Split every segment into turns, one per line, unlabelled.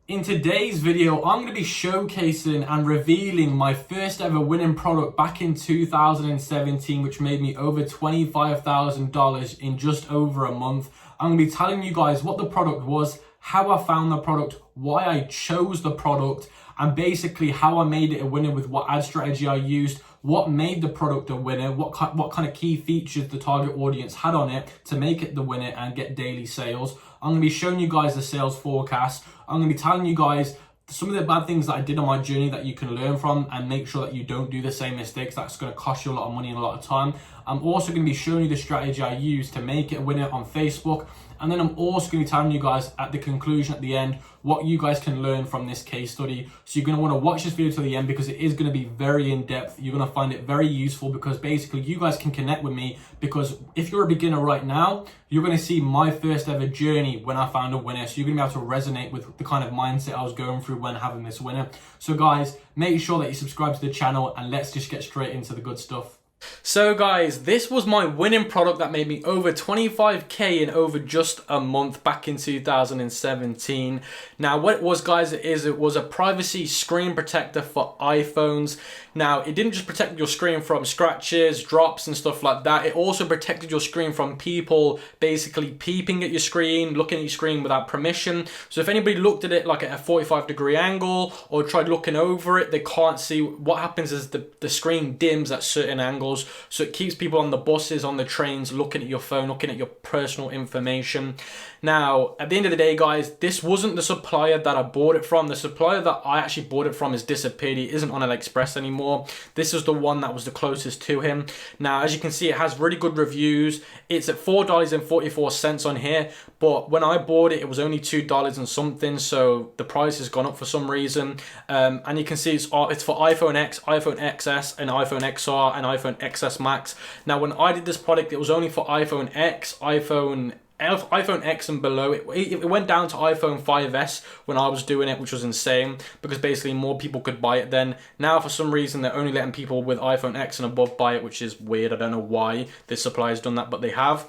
In today's video, I'm going to be showcasing and revealing my first ever winning product back in 2017, which made me over $25,000 in just over a month. I'm going to be telling you guys what the product was, how I found the product, why I chose the product, and basically how I made it a winner with what ad strategy I used, what made the product a winner, what kind of key features the target audience had on it to make it the winner and get daily sales. I'm going to be showing you guys the sales forecast. I'm going to be telling you guys some of the bad things that I did on my journey that you can learn from and make sure that you don't do the same mistakes. That's going to cost you a lot of money and a lot of time. I'm also going to be showing you the strategy I used to make it a winner on Facebook. And then I'm also going to be telling you guys at the conclusion, at the end, what you guys can learn from this case study. So you're going to want to watch this video to the end because it is going to be very in-depth. You're going to find it very useful because basically you guys can connect with me, because if you're a beginner right now, you're going to see my first ever journey when I found a winner. So you're going to be able to resonate with the kind of mindset I was going through when having this winner. So guys, make sure that you subscribe to the channel and let's just get straight into the good stuff. So guys, this was my winning product that made me over 25k in over just a month back in 2017. Now what it was, guys, it was a privacy screen protector for iPhones. Now it didn't just protect your screen from scratches, drops and stuff like that. It also protected your screen from people basically peeping at your screen, looking at your screen without permission. So if anybody looked at it like at a 45-degree angle or tried looking over it, they can't see. What happens is the screen dims at certain angles. So it keeps people on the buses, on the trains, looking at your phone, looking at your personal information. Now, at the end of the day, guys, this wasn't the supplier that I bought it from. The supplier that I actually bought it from has disappeared. He isn't on AliExpress anymore. This is the one that was the closest to him. Now, as you can see, it has really good reviews. It's at $4.44 on here, but when I bought it, it was only $2 and something, so the price has gone up for some reason. And you can see it's for iPhone X, iPhone XS, and iPhone XR, and iPhone XS Max. Now, when I did this product, it was only for iPhone X, iPhone X and below. It went down to iPhone 5S when I was doing it, which was insane because basically more people could buy it then. Now for some reason they're only letting people with iPhone X and above buy it, which is weird. I don't know why this supplier's done that, but they have.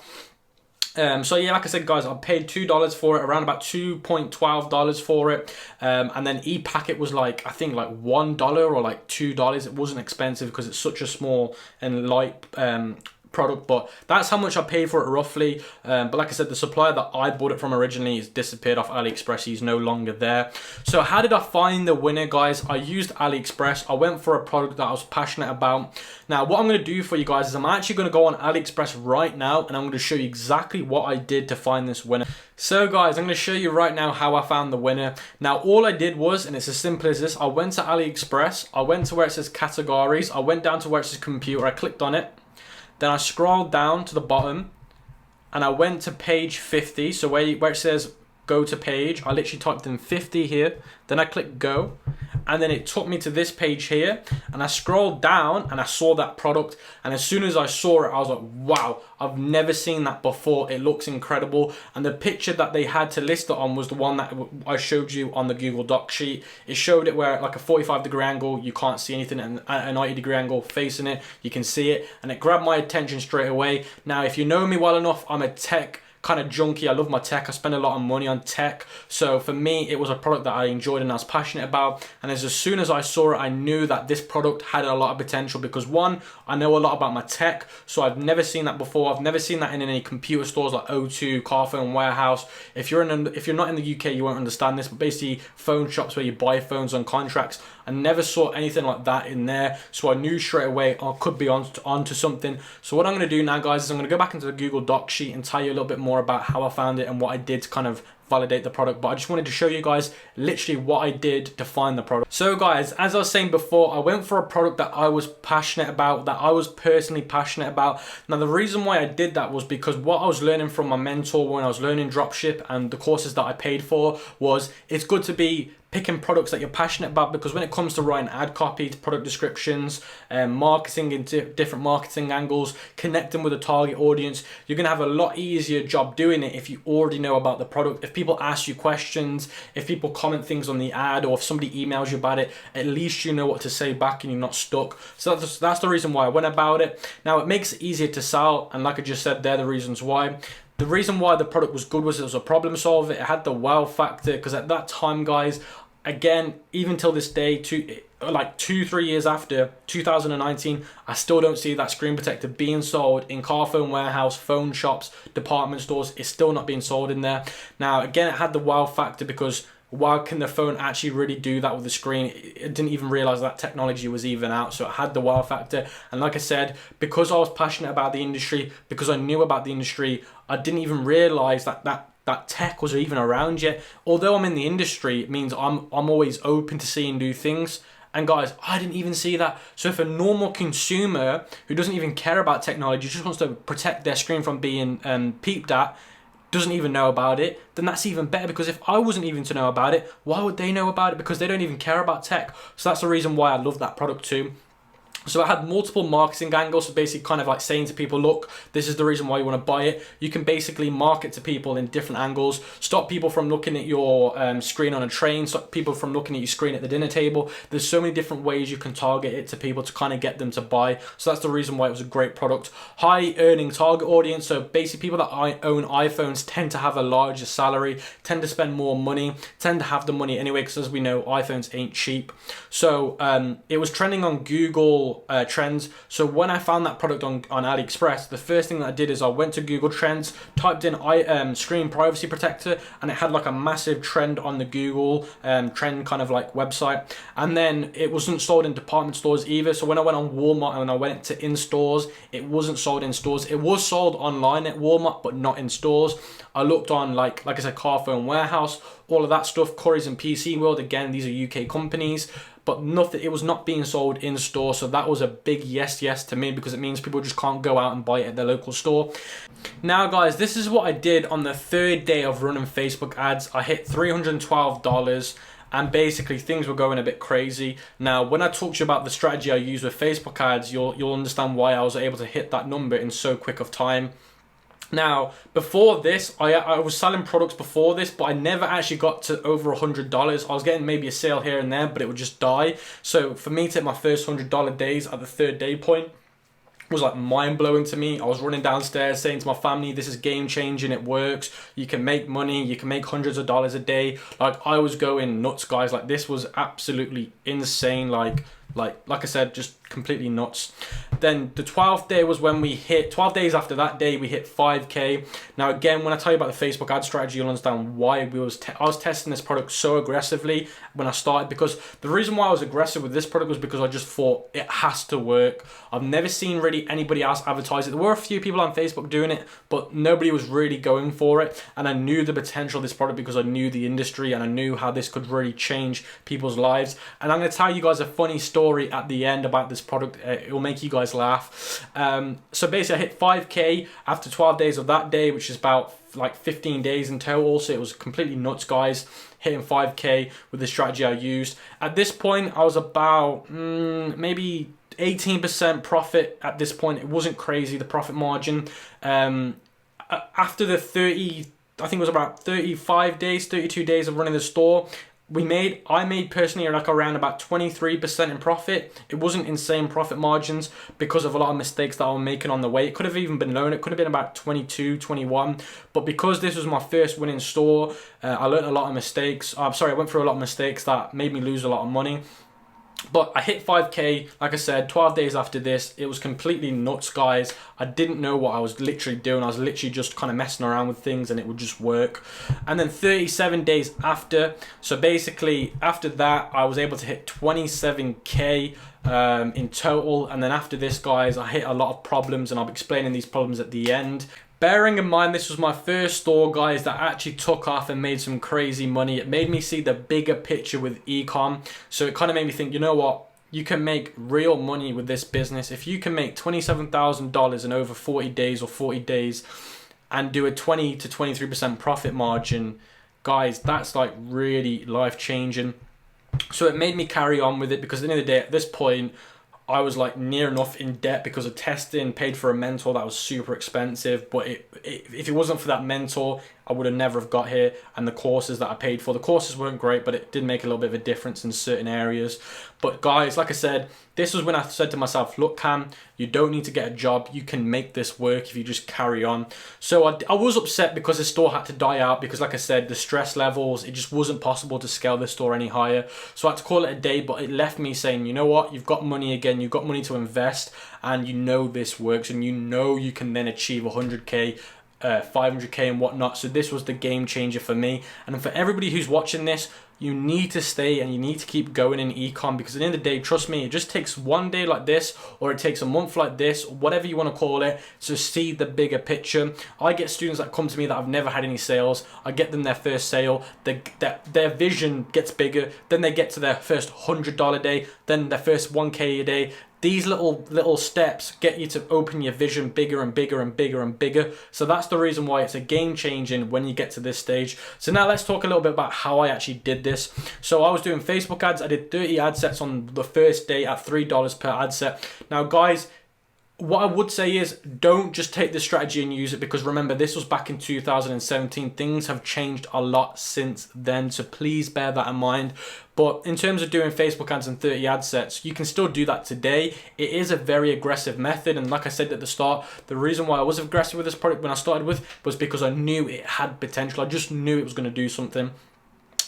So yeah, like I said, guys, I paid $2 for it, around about $2.12 for it, and then ePacket was like, I think like $1 or like $2. It wasn't expensive because it's such a small and light product, but that's how much I paid for it roughly. But like I said, the supplier that I bought it from originally has disappeared off AliExpress. He's no longer there. So how did I find the winner, guys? I used AliExpress. I went for a product that I was passionate about. Now what I'm going to do for you guys is I'm actually going to go on AliExpress right now and I'm going to show you exactly what I did to find this winner. So guys, I'm going to show you right now how I found the winner. Now all I did was, and it's as simple as this, I went to AliExpress, I went to where it says categories, I went down to where it says computer, I clicked on it. Then I scrolled down to the bottom and I went to page 50. So where it says go to page, I literally typed in 50 here. Then I clicked go. And then it took me to this page here. And I scrolled down and I saw that product. And as soon as I saw it, I was like, wow, I've never seen that before. It looks incredible. And the picture that they had to list it on was the one that I showed you on the Google Doc sheet. It showed it where like a 45-degree angle, you can't see anything, and a 90-degree angle facing it, you can see it. And it grabbed my attention straight away. Now, if you know me well enough, I'm a tech kind of junkie. I love my tech. I spend a lot of money on tech. So for me, it was a product that I enjoyed and I was passionate about. And as soon as I saw it, I knew that this product had a lot of potential because one, I know a lot about my tech. So I've never seen that before. I've never seen that in any computer stores like O2, Carphone Warehouse. If you're not in the UK, you won't understand this, but basically phone shops where you buy phones on contracts. I never saw anything like that in there. So I knew straight away I could be onto something. So what I'm going to do now, guys, is I'm going to go back into the Google Doc sheet and tell you a little bit more about how I found it and what I did to kind of validate the product. But I just wanted to show you guys literally what I did to find the product. So guys, as I was saying before, I went for a product that I was passionate about, that I was personally passionate about. Now the reason why I did that was because what I was learning from my mentor when I was learning dropship and the courses that I paid for was it's good to be picking products that you're passionate about, because when it comes to writing ad copy, product descriptions, marketing into different marketing angles, connecting with a target audience, you're gonna have a lot easier job doing it if you already know about the product. If people ask you questions, if people comment things on the ad, or if somebody emails you about it, at least you know what to say back and you're not stuck. So that's the reason why I went about it. Now it makes it easier to sell, and like I just said, they're the reasons why. The reason why the product was good was it was a problem solver. It had the wow factor, because at that time, guys, again, even till this day, like 2-3 years after 2019, I still don't see that screen protector being sold in car phone warehouse, phone shops, department stores. It's still not being sold in there. Now, again, it had the wow factor, because wow, can the phone actually really do that with the screen? It didn't even realize that technology was even out, so it had the wow factor. And like I said, because I was passionate about the industry, because I knew about the industry, I didn't even realize that tech was even around yet. Although I'm in the industry, it means I'm always open to seeing new things. And guys, I didn't even see that. So if a normal consumer who doesn't even care about technology, just wants to protect their screen from being peeped at, doesn't even know about it, then that's even better, because if I wasn't even to know about it, why would they know about it? Because they don't even care about tech. So that's the reason why I love that product too. So I had multiple marketing angles, so basically kind of like saying to people, look, this is the reason why you want to buy it. You can basically market to people in different angles, stop people from looking at your screen on a train, stop people from looking at your screen at the dinner table. There's so many different ways you can target it to people to kind of get them to buy. So that's the reason why it was a great product. High earning target audience, so basically people that own iPhones tend to have a larger salary, tend to spend more money, tend to have the money anyway, because as we know, iPhones ain't cheap. So it was trending on Google Trends. So when I found that product on AliExpress, the first thing that I did is I went to Google Trends, typed in screen privacy protector, and it had like a massive trend on the Google trend kind of like website. And then it wasn't sold in department stores either. So when I went on Walmart and I went to in stores, it wasn't sold in stores. It was sold online at Walmart, but not in stores. I looked on like I said, Car Phone Warehouse, all of that stuff, Currys and PC World. Again, these are UK companies, but nothing. It was not being sold in store. So that was a big yes to me, because it means people just can't go out and buy it at their local store. Now, guys, this is what I did on the third day of running Facebook ads. I hit $312. And basically things were going a bit crazy. Now, when I talk to you about the strategy I use with Facebook ads, you'll understand why I was able to hit that number in so quick of time. Now, before this, I was selling products before this, but I never actually got to over $100. I was getting maybe a sale here and there, but it would just die. So for me to hit my first $100 days at the third day point was like mind-blowing to me. I was running downstairs saying to my family, this is game-changing, it works, you can make money, you can make hundreds of dollars a day. Like, I was going nuts, guys. Like, this was absolutely insane. Like I said, just completely nuts. Then the 12th day was when we hit, 12 days after that day, we hit 5K. Now, again, when I tell you about the Facebook ad strategy, you'll understand why I was testing this product so aggressively when I started, because the reason why I was aggressive with this product was because I just thought it has to work. I've never seen really anybody else advertise it. There were a few people on Facebook doing it, but nobody was really going for it. And I knew the potential of this product because I knew the industry and I knew how this could really change people's lives. And I'm going to tell you guys a funny story at the end about this product. It will make you guys laugh. So basically I hit 5K after 12 days of that day, which is about like 15 days in total. So it was completely nuts, guys, hitting 5K with the strategy I used. At this point, I was about maybe 18% profit at this point. It wasn't crazy, the profit margin. After the 30, I think it was about 35 days, 32 days of running the store, I made personally like around about 23% in profit. It wasn't insane profit margins because of a lot of mistakes that I was making on the way. It could have even been lower. It could have been about 22, 21. But because this was my first winning store, I learned a lot of mistakes. I went through a lot of mistakes that made me lose a lot of money. But I hit 5K, like I said, 12 days after this. It was completely nuts, guys. I didn't know what I was literally doing. I was literally just kind of messing around with things and it would just work. And then 37 days after, so basically after that, I was able to hit 27K in total. And then after this, guys, I hit a lot of problems, and I'll be explaining these problems at the end. Bearing in mind this was my first store, guys, that actually took off and made some crazy money. It made me see the bigger picture with ECOM. So it kind of made me think, you know what? You can make real money with this business. If you can make $27,000 in over 40 days or 40 days and do a 20 to 23% profit margin, guys, that's like really life-changing. So it made me carry on with it, because at the end of the day, at this point, I was like near enough in debt because of testing, paid for a mentor that was super expensive. But if it wasn't for that mentor, I would have never have got here. And the courses that I paid for, the courses weren't great, but it did make a little bit of a difference in certain areas. But guys, like I said, this was when I said to myself, look, Cam, you don't need to get a job. You can make this work if you just carry on. So I was upset because the store had to die out because, like I said, the stress levels, it just wasn't possible to scale the store any higher. So I had to call it a day, but it left me saying, you know what, you've got money again, you've got money to invest, and you know this works, and you know you can then achieve 100K, 500K and whatnot. So this was the game changer for me. And for everybody who's watching this, you need to stay and you need to keep going in ecom, because at the end of the day, trust me, it just takes one day like this, or it takes a month like this, or whatever you want to call it, to see the bigger picture. I get students that come to me that have never had any sales. I get them their first sale, their vision gets bigger, then they get to their first $100 day, then their first 1K a day. These little steps get you to open your vision bigger and bigger and bigger and bigger. So that's the reason why it's a game changing when you get to this stage. So now let's talk a little bit about how I actually did this. So I was doing Facebook ads. I did 30 ad sets on the first day at $3 per ad set. Now guys, what I would say is don't just take this strategy and use it, because remember, this was back in 2017. Things have changed a lot since then, so please bear that in mind. But in terms of doing Facebook ads and 30 ad sets, you can still do that today. It is a very aggressive method, and like I said at the start, the reason why I was aggressive with this product when I started with was because I knew it had potential. I just knew it was going to do something.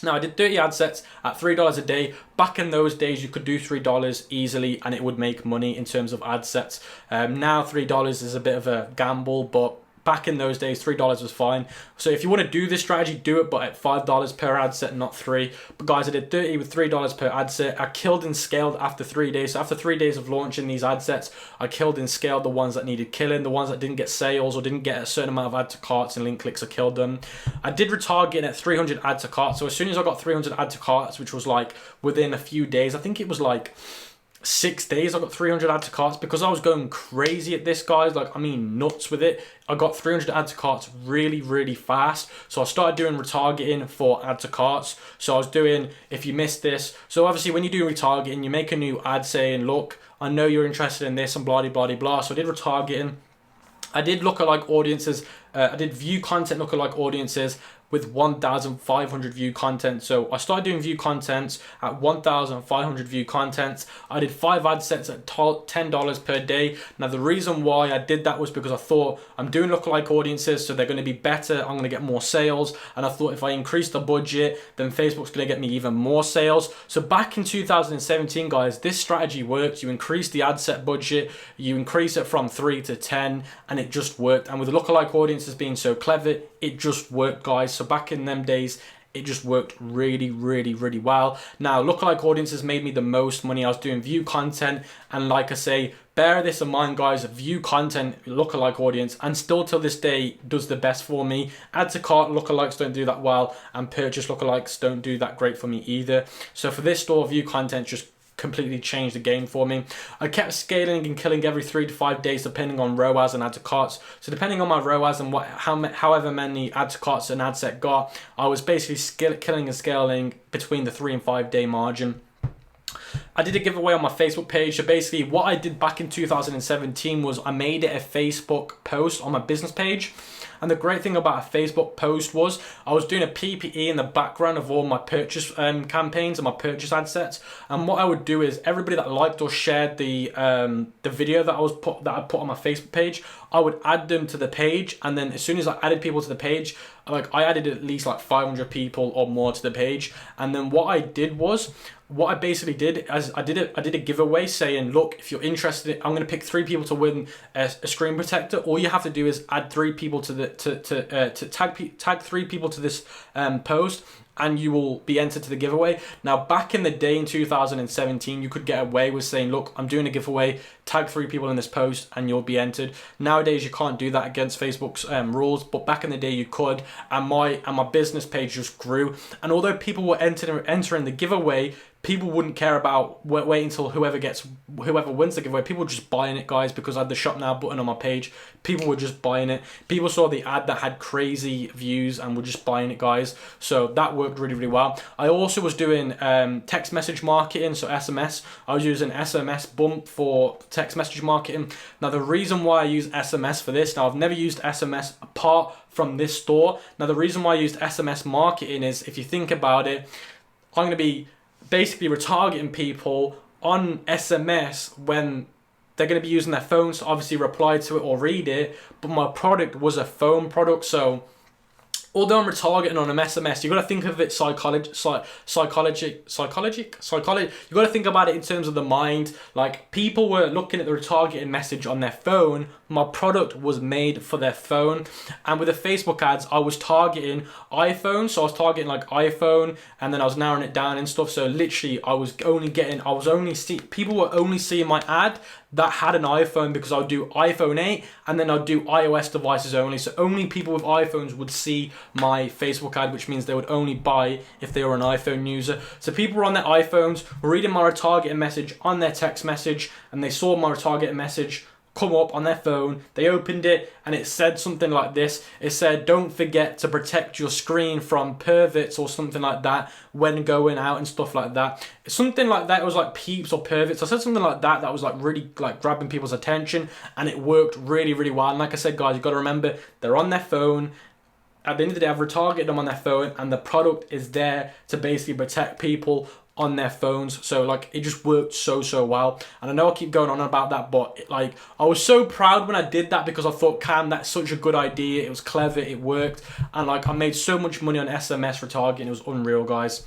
Now, I did 30 ad sets at $3 a day. Back in those days, you could do $3 easily and it would make money in terms of ad sets. Now, $3 is a bit of a gamble, but back in those days, $3 was fine. So if you want to do this strategy, do it, but at $5 per ad set, not $3. But guys, I did 30 with $3 per ad set. I killed and scaled after 3 days. So after 3 days of launching these ad sets, I killed and scaled the ones that needed killing, the ones that didn't get sales or didn't get a certain amount of add to carts and link clicks, I killed them. I did retargeting at 300 add to carts. So as soon as I got 300 add to carts, which was like within a few days, I think it was like 6 days, I got 300 add to carts because I was going crazy at this, guys. Like, I mean, nuts with it. I got 300 add to carts really, really fast. So I started doing retargeting for add to carts. So I was doing, if you missed this, so obviously when you do retargeting, you make a new ad saying, look, I know you're interested in this and blah, blah, blah, blah. So I did retargeting. I did lookalike audiences. I did view content lookalike audiences with 1,500 view content. So I started doing view content at 1,500 view content. I did 5 ad sets at $10 per day. Now the reason why I did that was because I thought I'm doing lookalike audiences, so they're going to be better. I'm going to get more sales. And I thought if I increase the budget, then Facebook's going to get me even more sales. So back in 2017, guys, this strategy worked. You increase the ad set budget, you increase it from 3 to 10, and it just worked. And with the lookalike audiences being so clever, it just worked, guys. So back in them days, it just worked really, really, really well. Now, lookalike audiences made me the most money. I was doing view content, and like I say, bear this in mind, guys, view content, lookalike audience, and still till this day does the best for me. Add to cart lookalikes don't do that well, and purchase lookalikes don't do that great for me either. So for this store, view content just completely changed the game for me. I kept scaling and killing every 3 to 5 days depending on ROAS and add to carts. So depending on my ROAS and however many add to carts an ad set got, I was basically killing and scaling between the 3 and 5 day margin. I did a giveaway on my Facebook page. So basically what I did back in 2017 was I made it a Facebook post on my business page. And the great thing about a Facebook post was I was doing a PPE in the background of all my purchase campaigns and my purchase ad sets. And what I would do is everybody that liked or shared the video that I put on my Facebook page, I would add them to the page. And then as soon as I added people to the page, like I added at least like 500 people or more to the page. And then what I did was, what I basically did is I did a giveaway saying, look, if you're interested, I'm going to pick 3 people to win a screen protector. All you have to do is add 3 people to tag 3 people to this post, and you will be entered to the giveaway. Now, back in the day in 2017, you could get away with saying, look, I'm doing a giveaway, tag 3 people in this post and you'll be entered. Nowadays, you can't do that against Facebook's rules, but back in the day you could, and my business page just grew. And although people were entering the giveaway, people wouldn't care about wait until whoever wins the giveaway. People were just buying it, guys, because I had the shop now button on my page. People were just buying it. People saw the ad that had crazy views and were just buying it, guys. So that worked really, really well. I also was doing text message marketing, so SMS. I was using SMS bump for text message marketing. Now the reason why I use SMS for this, now I've never used SMS apart from this store. Now the reason why I used SMS marketing is, if you think about it, I'm going to be basically retargeting people on SMS when they're going to be using their phones to obviously reply to it or read it, but my product was a phone product. So although I'm retargeting on an SMS, you got to think of it psychology. You got to think about it in terms of the mind. Like, people were looking at the retargeting message on their phone. My product was made for their phone. And with the Facebook ads, I was targeting iPhone. So I was targeting like iPhone, and then I was narrowing it down and stuff. So literally, people were only seeing my ad that had an iPhone, because I'll do iPhone 8 and then I'll do iOS devices only. So only people with iPhones would see my Facebook ad, which means they would only buy if they were an iPhone user. So people were on their iPhones, reading my retargeting message on their text message, and they saw my retargeting message come up on their phone. They opened it and it said something like this. It said, "Don't forget to protect your screen from perverts," or something like that, when going out and stuff like that. Something like that. It was like peeps or perverts. I said something like that that was like really like grabbing people's attention, and it worked really, really well. And like I said, guys, you got to remember, they're on their phone. At the end of the day, I've retargeted them on their phone, and the product is there to basically protect people on their phones. So like, it just worked so well. And I know I keep going on about that, but like, I was so proud when I did that, because I thought, Cam, that's such a good idea. It was clever, it worked, and like, I made so much money on SMS retargeting. It was unreal, guys.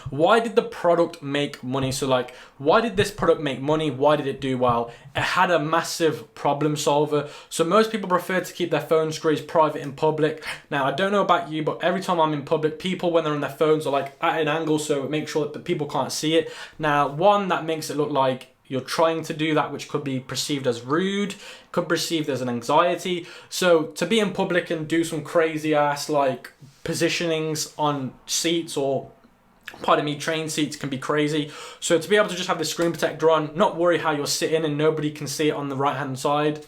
Why did the product make money? So like, why did this product make money? Why did it do well? It had a massive problem solver. So most people prefer to keep their phone screens private in public. Now, I don't know about you, but every time I'm in public, people, when they're on their phones, are like at an angle, so make sure that people can't see it. Now, one, that makes it look like you're trying to do that, which could be perceived as rude, could be perceived as an anxiety. So to be in public and do some crazy ass like positionings on seats, or pardon me, train seats, can be crazy. So to be able to just have the screen protector on, not worry how you're sitting and nobody can see it on the right hand side.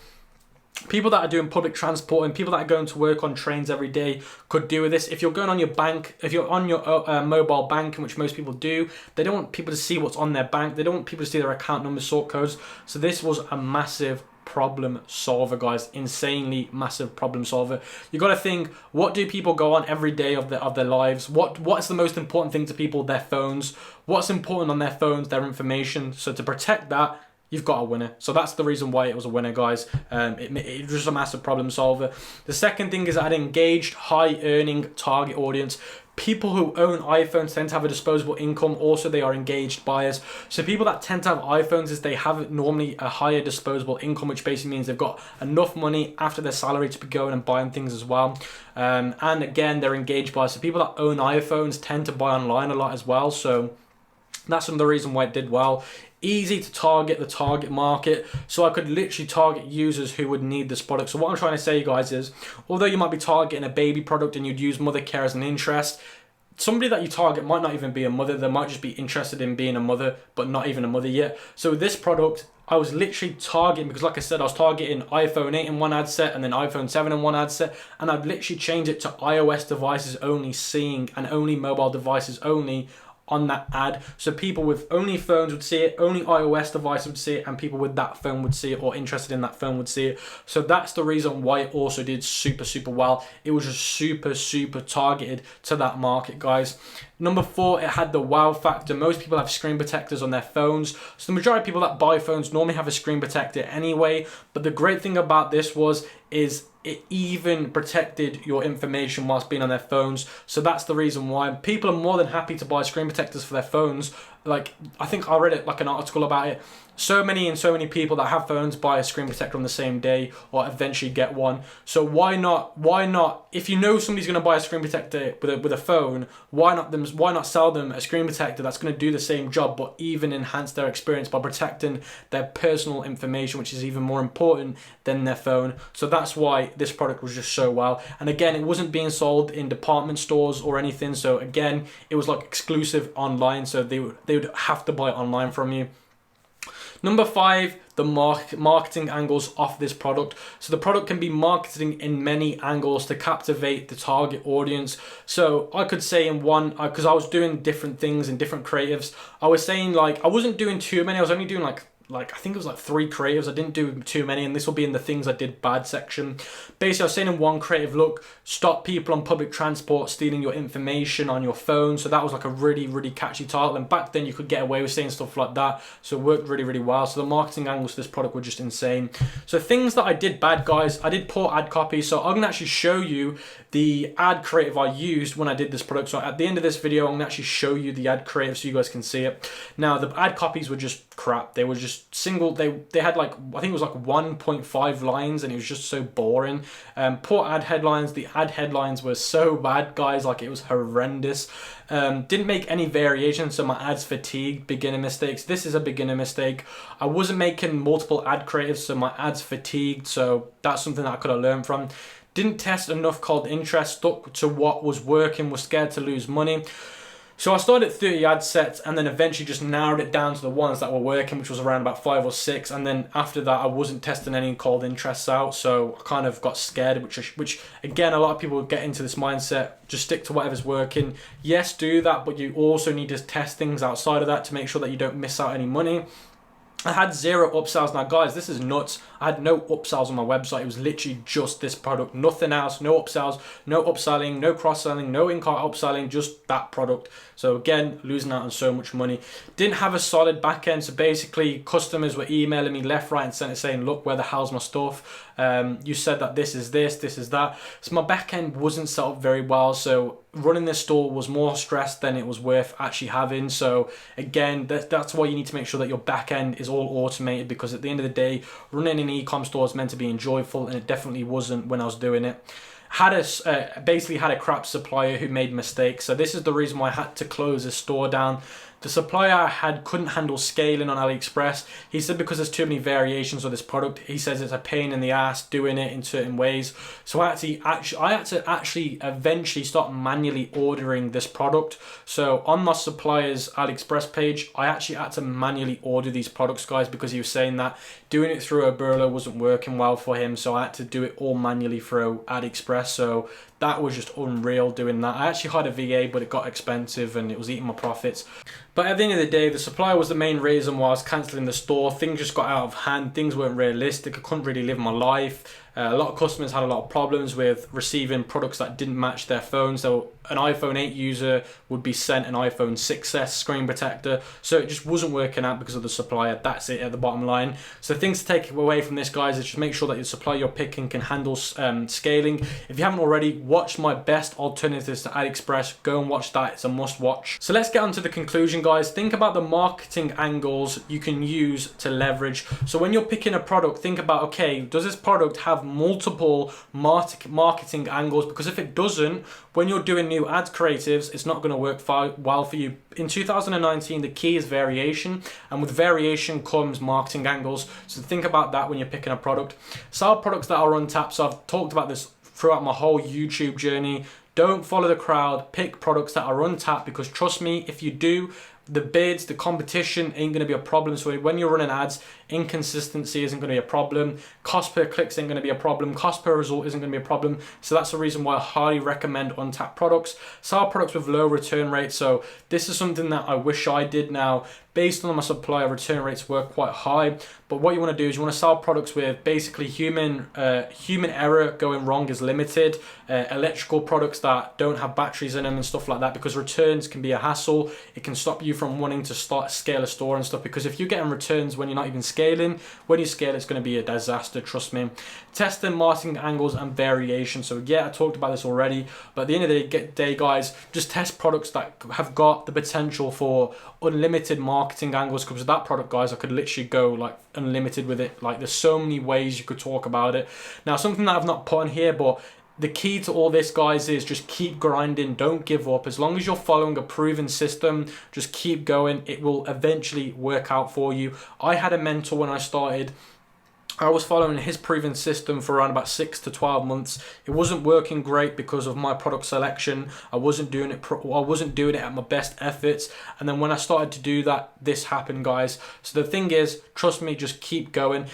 People that are doing public transport and people that are going to work on trains every day could do with this. If you're going on your bank, if you're on your mobile banking, which most people do, they don't want people to see what's on their bank. They don't want people to see their account numbers, sort codes. So this was a massive problem solver, guys. Insanely massive problem solver. You got to think, what do people go on every day of their lives? What's the most important thing to people? Their phones. What's important on their phones? Their information. So to protect that, you've got a winner. So that's the reason why it was a winner, guys. It was a massive problem solver. The second thing is, I had engaged, high earning target audience. People who own iPhones tend to have a disposable income. Also, they are engaged buyers. So people that tend to have iPhones, is they have normally a higher disposable income, which basically means they've got enough money after their salary to be going and buying things as well. And again, they're engaged buyers. So people that own iPhones tend to buy online a lot as well. So that's another reason why it did well. Easy to target the target market. So I could literally target users who would need this product. So what I'm trying to say, guys, is although you might be targeting a baby product and you'd use mother care as an interest, somebody that you target might not even be a mother. They might just be interested in being a mother, but not even a mother yet. So with this product, I was literally targeting, because like I said, I was targeting iPhone 8 in one ad set and then iPhone 7 in one ad set, and I'd literally change it to iOS devices only seeing, and only mobile devices only on that ad. So people with only phones would see it, only iOS device would see it, and people with that phone would see it, or interested in that phone would see it. So that's the reason why it also did super well. It was just super targeted to that market, guys. Number 4, it had the wow factor. Most people have screen protectors on their phones. So the majority of people that buy phones normally have a screen protector anyway. But the great thing about this is it even protected your information whilst being on their phones. So that's the reason why people are more than happy to buy screen protectors for their phones. Like, I think I read it like an article about it. so many people that have phones buy a screen protector on the same day or eventually get one. So why not, if you know somebody's going to buy a screen protector with a phone, why not sell them a screen protector that's going to do the same job but even enhance their experience by protecting their personal information, which is even more important than their phone. So that's why this product was just so well. And again, it wasn't being sold in department stores or anything, so again, it was like exclusive online, so they would have to buy it online from you. Number 5, the marketing angles of this product. So the product can be marketed in many angles to captivate the target audience. So I could say in one, because I was doing different things in different creatives, I was saying like, I wasn't doing too many, I was only doing like I think it was like 3 creatives. I didn't do too many, and this will be in the things I did bad section. Basically, I was saying in one creative, look, stop people on public transport stealing your information on your phone. So that was like a really catchy title, and back then you could get away with saying stuff like that, so it worked really well. So the marketing angles to this product were just insane. So things that I did bad, guys, I did poor ad copy. So I'm gonna actually show you the ad creative I used when I did this product. So at the end of this video, I'm gonna actually show you the ad creative so you guys can see it. Now the ad copies were just crap. They were just single, they had like, I think it was like 1.5 lines, and it was just so boring. Poor ad headlines. The ad headlines were so bad, guys, like it was horrendous. Didn't make any variations, so my ads fatigued. Beginner mistakes. This is a beginner mistake. I wasn't making multiple ad creatives, so my ads fatigued, so that's something that I could have learned from. Didn't test enough called interest, stuck to what was working, was scared to lose money. So I started 30 ad sets and then eventually just narrowed it down to the ones that were working, which was around about 5 or 6. And then after that, I wasn't testing any cold interests out. So I kind of got scared, which again, a lot of people get into this mindset, just stick to whatever's working. Yes, do that, but you also need to test things outside of that to make sure that you don't miss out any money. I had 0 upsells. Now guys, this is nuts. I had no upsells on my website. It was literally just this product, nothing else. No upsells, no upselling, no cross-selling, no in-cart upselling, just that product. So again, losing out on so much money. Didn't have a solid back end. So basically customers were emailing me left, right and center saying, look, where the hell's my stuff? You said that this is this is that. So my back end wasn't set up very well. So running this store was more stress than it was worth actually having. So again, that's why you need to make sure that your back end is all automated, because at the end of the day, running an e-com store is meant to be enjoyable, and it definitely wasn't when I was doing it. Basically had a crap supplier who made mistakes. So this is the reason why I had to close this store down. The supplier I had couldn't handle scaling on AliExpress. He said because there's too many variations of this product, he says it's a pain in the ass doing it in certain ways. So I had to actually eventually start manually ordering this product. So on my supplier's AliExpress page, I actually had to manually order these products, guys, because he was saying that doing it through a burler wasn't working well for him. So I had to do it all manually through AliExpress. So that was just unreal doing that. I actually hired a VA, but it got expensive and it was eating my profits. But at the end of the day, the supplier was the main reason why I was cancelling the store. Things just got out of hand. Things weren't realistic. I couldn't really live my life. A lot of customers had a lot of problems with receiving products that didn't match their phone. So an iPhone 8 user would be sent an iPhone 6s screen protector. So it just wasn't working out because of the supplier. That's it at the bottom line. So things to take away from this, guys, is just make sure that your supplier you're picking can handle scaling. If you haven't already, watch my best alternatives to AliExpress. Go and watch that. It's a must watch. So let's get on to the conclusion, guys. Think about the marketing angles you can use to leverage. So when you're picking a product, think about, okay, does this product have multiple marketing angles? Because if it doesn't, when you're doing new ad creatives, it's not going to work well for you. In 2019, the key is variation, and with variation comes marketing angles. So think about that when you're picking a product. Sell products that are untapped. So I've talked about this throughout my whole YouTube journey. Don't follow the crowd. Pick products that are untapped, because trust me, if you do, the bids, the competition ain't going to be a problem. So when you're running ads, inconsistency isn't going to be a problem. Cost per clicks ain't going to be a problem. Cost per result isn't going to be a problem. So that's the reason why I highly recommend untapped products. Sell products with low return rates. So this is something that I wish I did now. Based on my supplier, return rates were quite high. But what you want to do is you want to sell products with basically human error going wrong is limited. Electrical products that don't have batteries in them and stuff like that, because returns can be a hassle. It can stop you from wanting to start scale a store and stuff, because if you're getting returns when you're not even scaling, when you scale, it's going to be a disaster, trust me. Testing marketing angles and variation. So yeah, I talked about this already, but at the end of the day, guys, just test products that have got the potential for unlimited marketing angles, because with that product, guys, I could literally go like unlimited with it. Like, there's so many ways you could talk about it. Now, something that I've not put on here, but the key to all this, guys, is just keep grinding. Don't give up. As long as you're following a proven system, just keep going. It will eventually work out for you. I had a mentor when I started. I was following his proven system for around about 6 to 12 months. It wasn't working great because of my product selection. I wasn't doing it at my best efforts. And then when I started to do that, this happened, guys. So the thing is, trust me, just keep going.